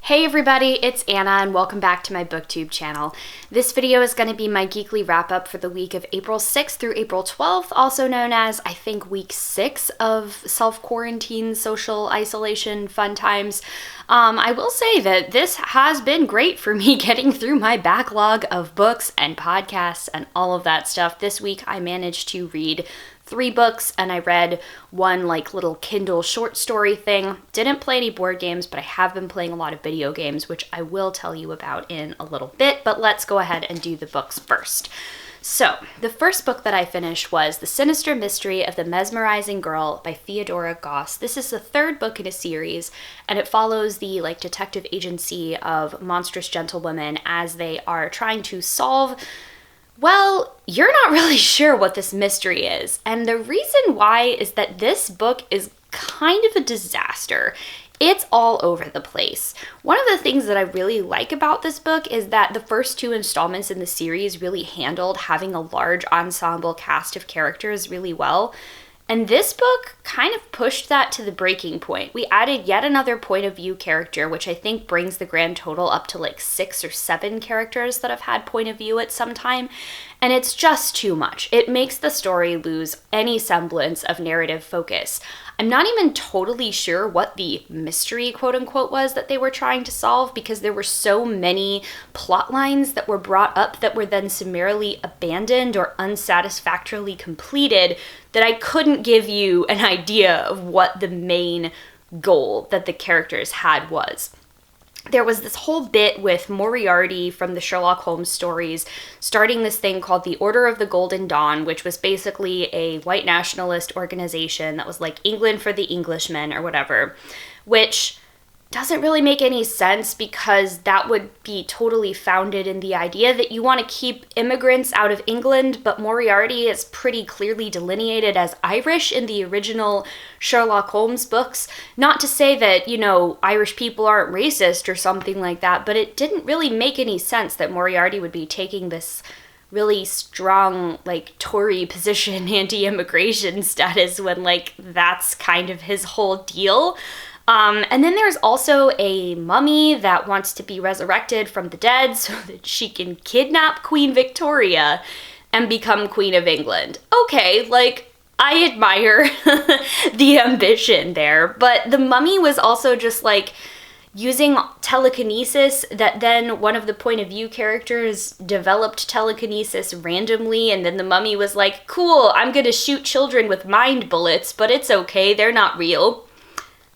Hey everybody, it's Anna and welcome back to my BookTube channel. This video is going to be my Geekly wrap-up for the week of April 6th through April 12th, also known as, I think, week 6 of self-quarantine, social isolation, fun times. I will say that this has been great for me getting through my backlog of books and podcasts and all of that stuff. This week I managed to read 3 books and I read one little Kindle short story thing. Didn't play any board games, but I have been playing a lot of video games, which I will tell you about in a little bit, but let's go ahead and do the books first. So, the first book that I finished was The Sinister Mystery of the Mesmerizing Girl by Theodora Goss. This is the 3rd book in a series, and it follows the detective agency of monstrous gentlewomen as they are trying to solve, well, you're not really sure what this mystery is. And the reason why is that this book is kind of a disaster. It's all over the place. One of the things that I really like about this book is that the first 2 installments in the series really handled having a large ensemble cast of characters really well. And this book kind of pushed that to the breaking point. We added yet another point of view character, which I think brings the grand total up to 6 or 7 characters that have had point of view at some time. And it's just too much. It makes the story lose any semblance of narrative focus. I'm not even totally sure what the mystery, quote unquote, was that they were trying to solve, because there were so many plot lines that were brought up that were then summarily abandoned or unsatisfactorily completed that I couldn't give you an idea of what the main goal that the characters had was. There was this whole bit with Moriarty from the Sherlock Holmes stories starting this thing called the Order of the Golden Dawn, which was basically a white nationalist organization that was like England for the Englishmen or whatever, which doesn't really make any sense because that would be totally founded in the idea that you want to keep immigrants out of England, but Moriarty is pretty clearly delineated as Irish in the original Sherlock Holmes books. Not to say that, Irish people aren't racist or something like that, but it didn't really make any sense that Moriarty would be taking this really strong, Tory position, anti-immigration status when, that's kind of his whole deal. And then there's also a mummy that wants to be resurrected from the dead so that she can kidnap Queen Victoria and become Queen of England. Okay, I admire the ambition there, but the mummy was also just using telekinesis that then one of the point of view characters developed telekinesis randomly, and then the mummy was like, cool, I'm gonna shoot children with mind bullets, but it's okay, they're not real.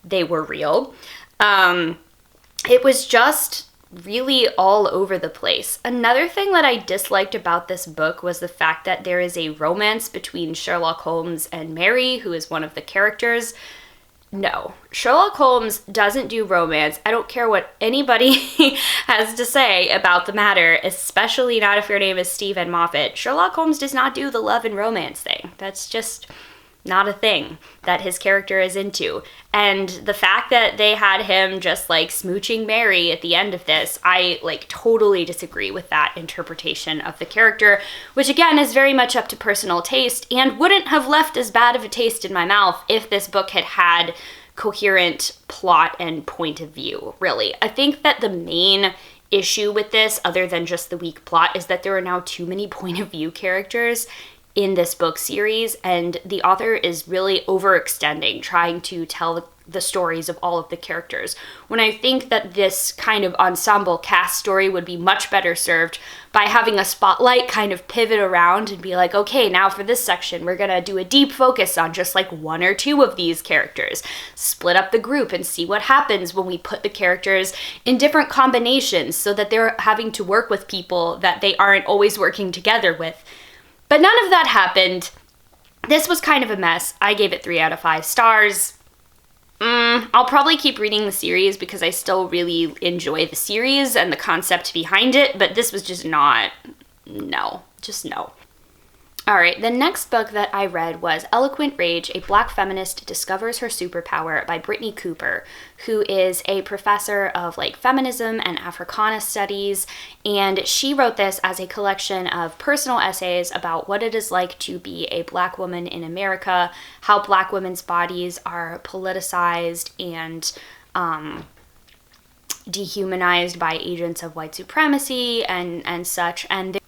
They were real. It was just really all over the place. Another thing that I disliked about this book was the fact that there is a romance between Sherlock Holmes and Mary, who is one of the characters. No, Sherlock Holmes doesn't do romance. I don't care what anybody has to say about the matter, especially not if your name is Stephen Moffat. Sherlock Holmes does not do the love and romance thing. That's just not a thing that his character is into. And the fact that they had him just smooching Mary at the end of this, I totally disagree with that interpretation of the character, which again is very much up to personal taste and wouldn't have left as bad of a taste in my mouth if this book had had coherent plot and point of view, really. I think that the main issue with this, other than just the weak plot, is that there are now too many point of view characters in this book series, and the author is really overextending, trying to tell the stories of all of the characters, when I think that this kind of ensemble cast story would be much better served by having a spotlight kind of pivot around and be like, okay, now for this section, we're gonna do a deep focus on just 1 or 2 of these characters. Split up the group and see what happens when we put the characters in different combinations so that they're having to work with people that they aren't always working together with. But none of that happened. This was kind of a mess. I gave it 3 out of 5 stars. I'll probably keep reading the series because I still really enjoy the series and the concept behind it, but this was just not, no. All right, the next book that I read was Eloquent Rage, A Black Feminist Discovers Her Superpower by Brittany Cooper, who is a professor of feminism and Africana studies, and she wrote this as a collection of personal essays about what it is like to be a Black woman in America, how Black women's bodies are politicized and dehumanized by agents of white supremacy and such. And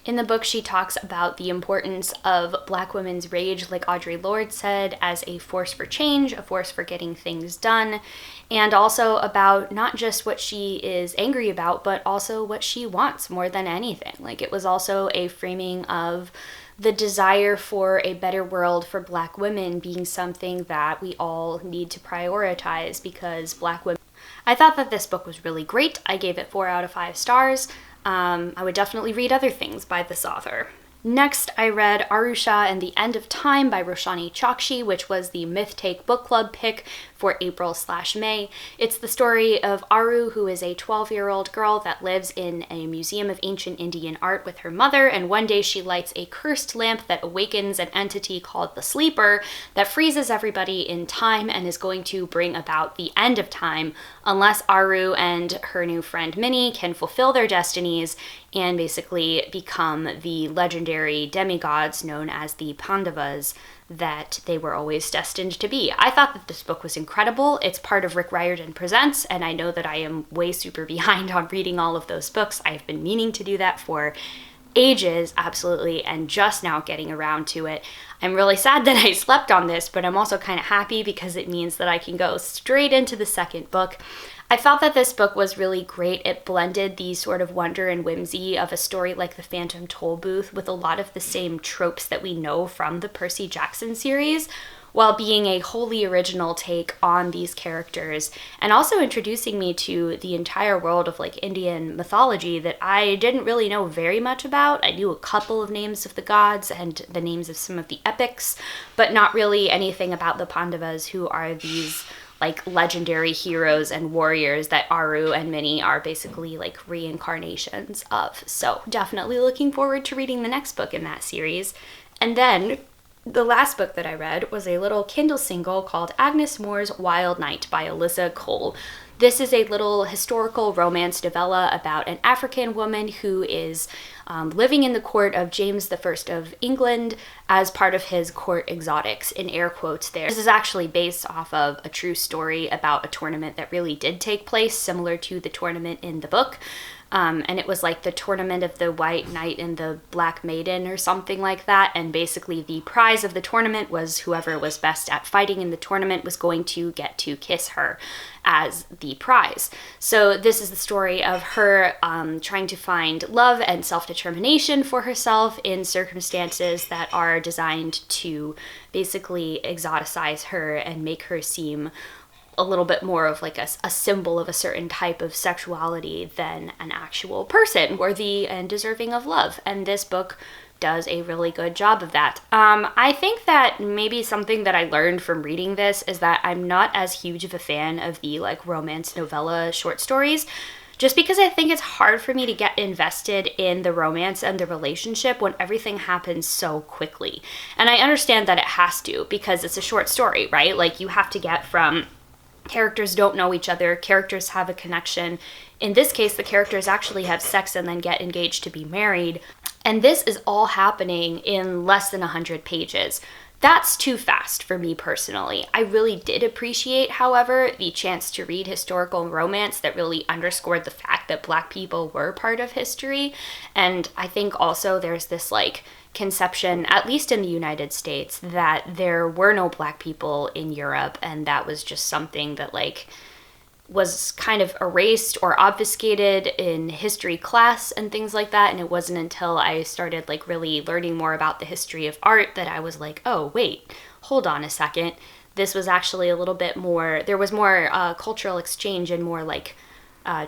in the book, she talks about the importance of Black women's rage, like Audre Lorde said, as a force for change, a force for getting things done, and also about not just what she is angry about, but also what she wants more than anything. Like, it was also a framing of the desire for a better world for Black women being something that we all need to prioritize, because Black women... I thought that this book was really great. I gave it 4 out of 5 stars. I would definitely read other things by this author. Next, I read Usha and the End of Time by Roshani Chokshi, which was the Myth Take Book Club pick for April/May. It's the story of Aru, who is a 12-year-old girl that lives in a museum of ancient Indian art with her mother, and one day she lights a cursed lamp that awakens an entity called the Sleeper that freezes everybody in time and is going to bring about the end of time unless Aru and her new friend Minnie can fulfill their destinies and basically become the legendary demigods known as the Pandavas that they were always destined to be. I thought that this book was incredible. It's part of Rick Riordan Presents, and I know that I am way super behind on reading all of those books. I've been meaning to do that for ages, absolutely, and just now getting around to it. I'm really sad that I slept on this, but I'm also kind of happy because it means that I can go straight into the second book. I thought that this book was really great. It blended the sort of wonder and whimsy of a story like The Phantom Toll Booth with a lot of the same tropes that we know from the Percy Jackson series, while being a wholly original take on these characters, and also introducing me to the entire world of like Indian mythology that I didn't really know very much about. I knew a couple of names of the gods and the names of some of the epics, but not really anything about the Pandavas, who are these like legendary heroes and warriors that Aru and Minnie are basically like reincarnations of. So definitely looking forward to reading the next book in that series. And then the last book that I read was a little Kindle single called Agnes Moore's Wild Night by Alyssa Cole. This is a little historical romance novella about an African woman who is living in the court of James I of England as part of his court exotics, in air quotes there. This is actually based off of a true story about a tournament that really did take place, similar to the tournament in the book. And it was like the tournament of the White Knight and the Black Maiden or something like that. And basically the prize of the tournament was whoever was best at fighting in the tournament was going to get to kiss her as the prize. So this is the story of her trying to find love and self-determination for herself in circumstances that are designed to basically exoticize her and make her seem a little bit more of like a symbol of a certain type of sexuality than an actual person worthy and deserving of love. And this book does a really good job of that. I think that maybe something that I learned from reading this is that I'm not as huge of a fan of the like romance novella short stories, just because I think it's hard for me to get invested in the romance and the relationship when everything happens so quickly. And I understand that it has to, because it's a short story, right? Like, you have to get from characters don't know each other, characters have a connection. In this case, the characters actually have sex and then get engaged to be married. And this is all happening in less than 100 pages. That's too fast for me personally. I really did appreciate, however, the chance to read historical romance that really underscored the fact that Black people were part of history. And I think also there's this like conception, at least in the United States, that there were no Black people in Europe, and that was just something that like was kind of erased or obfuscated in history class and things like that. And it wasn't until I started like really learning more about the history of art that I was like, oh wait, hold on a second, this was actually a little bit more, there was more cultural exchange and more like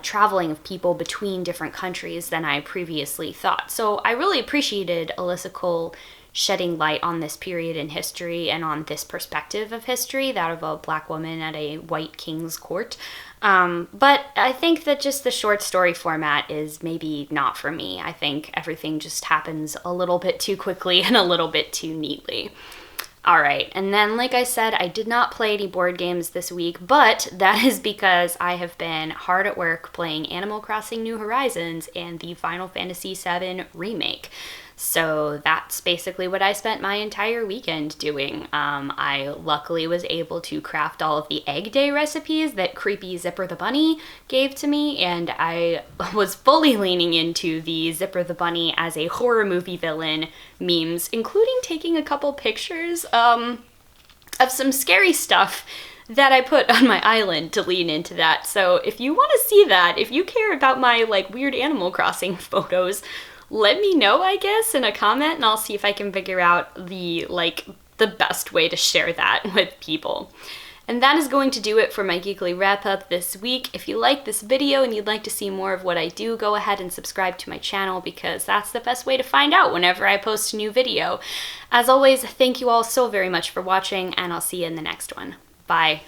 traveling of people between different countries than I previously thought. So I really appreciated Alyssa Cole shedding light on this period in history and on this perspective of history, that of a Black woman at a white king's court. But I think that just the short story format is maybe not for me. I think everything just happens a little bit too quickly and a little bit too neatly. All right, and then like I said, I did not play any board games this week, but that is because I have been hard at work playing Animal Crossing New Horizons and the Final Fantasy VII Remake. So that's basically what I spent my entire weekend doing. I luckily was able to craft all of the Egg Day recipes that creepy Zipper the Bunny gave to me, and I was fully leaning into the Zipper the Bunny as a horror movie villain memes, including taking a couple pictures of some scary stuff that I put on my island to lean into that. So if you want to see that, if you care about my like weird Animal Crossing photos, let me know, I guess, in a comment, and I'll see if I can figure out the best way to share that with people. And that is going to do it for my Geekly wrap-up this week. If you like this video and you'd like to see more of what I do, go ahead and subscribe to my channel, because that's the best way to find out whenever I post a new video. As always, thank you all so very much for watching, and I'll see you in the next one. Bye.